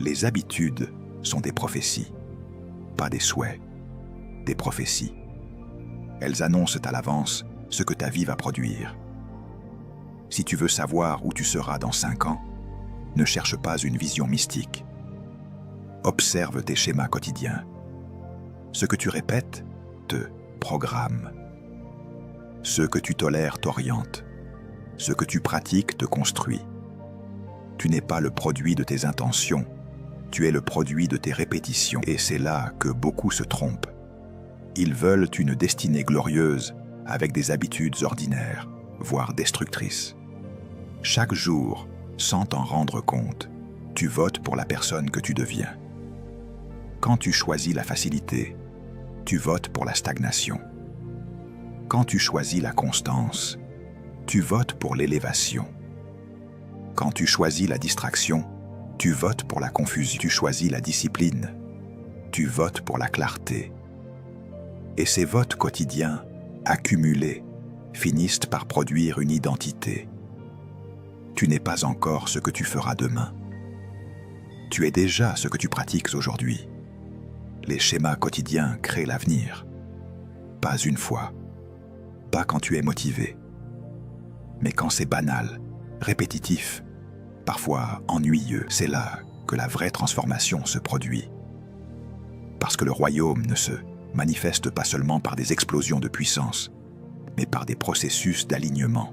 Les habitudes sont des prophéties, pas des souhaits, des prophéties. Elles annoncent à l'avance ce que ta vie va produire. Si tu veux savoir où tu seras dans 5 ans, ne cherche pas une vision mystique. Observe tes schémas quotidiens. Ce que tu répètes te programme. Ce que tu tolères t'oriente. Ce que tu pratiques te construit. Tu n'es pas le produit de tes intentions, tu es le produit de tes répétitions. Et c'est là que beaucoup se trompent. Ils veulent une destinée glorieuse avec des habitudes ordinaires, voire destructrices. Chaque jour, sans t'en rendre compte, tu votes pour la personne que tu deviens. Quand tu choisis la facilité, tu votes pour la stagnation. Quand tu choisis la constance, tu votes pour l'élévation. Quand tu choisis la distraction, tu votes pour la confusion. Tu choisis la discipline, tu votes pour la clarté. Et ces votes quotidiens, accumulés, finissent par produire une identité. Tu n'es pas encore ce que tu feras demain. Tu es déjà ce que tu pratiques aujourd'hui. Les schémas quotidiens créent l'avenir. Pas une fois, pas quand tu es motivé, mais quand c'est banal, répétitif, parfois ennuyeux. C'est là que la vraie transformation se produit. Parce que le royaume ne se manifeste pas seulement par des explosions de puissance, mais par des processus d'alignement.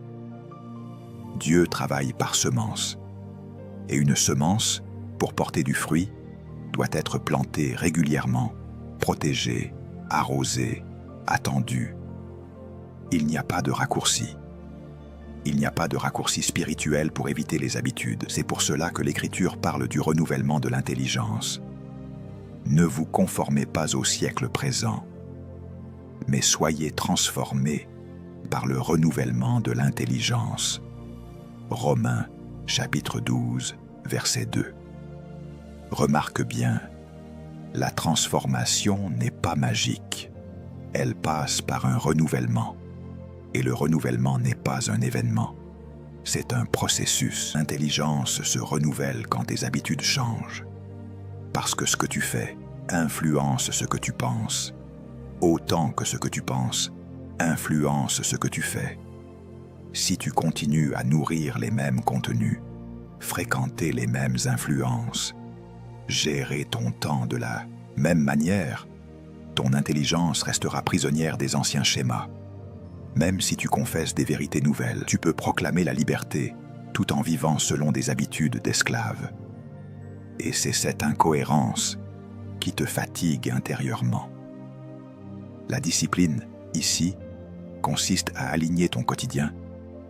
Dieu travaille par semence, et une semence, pour porter du fruit, doit être plantée régulièrement, protégée, arrosée, attendue. Il n'y a pas de raccourci. Il n'y a pas de raccourci spirituel pour éviter les habitudes. C'est pour cela que l'Écriture parle du renouvellement de l'intelligence. Ne vous conformez pas au siècle présent, mais soyez transformés par le renouvellement de l'intelligence. Romains, chapitre 12, verset 2. Remarque bien, la transformation n'est pas magique. Elle passe par un renouvellement. Et le renouvellement n'est pas un événement. C'est un processus. L'intelligence se renouvelle quand tes habitudes changent. Parce que ce que tu fais influence ce que tu penses, autant que ce que tu penses influence ce que tu fais. Si tu continues à nourrir les mêmes contenus, fréquenter les mêmes influences, gérer ton temps de la même manière, ton intelligence restera prisonnière des anciens schémas. Même si tu confesses des vérités nouvelles, tu peux proclamer la liberté tout en vivant selon des habitudes d'esclave. Et c'est cette incohérence qui te fatigue intérieurement. La discipline, ici, consiste à aligner ton quotidien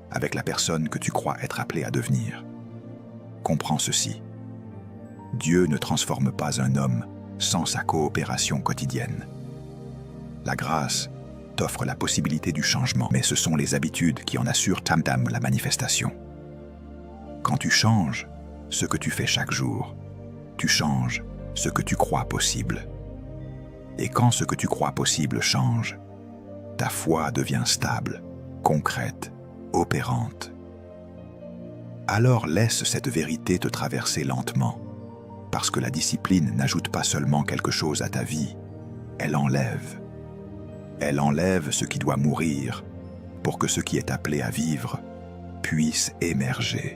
avec la personne que tu crois être appelé à devenir. Comprends ceci. Dieu ne transforme pas un homme sans sa coopération quotidienne. La grâce t'offre la possibilité du changement, mais ce sont les habitudes qui en assurent tam-tam la manifestation. Quand tu changes ce que tu fais chaque jour, tu changes ce que tu crois possible. Et quand ce que tu crois possible change, ta foi devient stable, concrète, opérante. Alors laisse cette vérité te traverser lentement, parce que la discipline n'ajoute pas seulement quelque chose à ta vie, elle enlève. Elle enlève ce qui doit mourir pour que ce qui est appelé à vivre puisse émerger.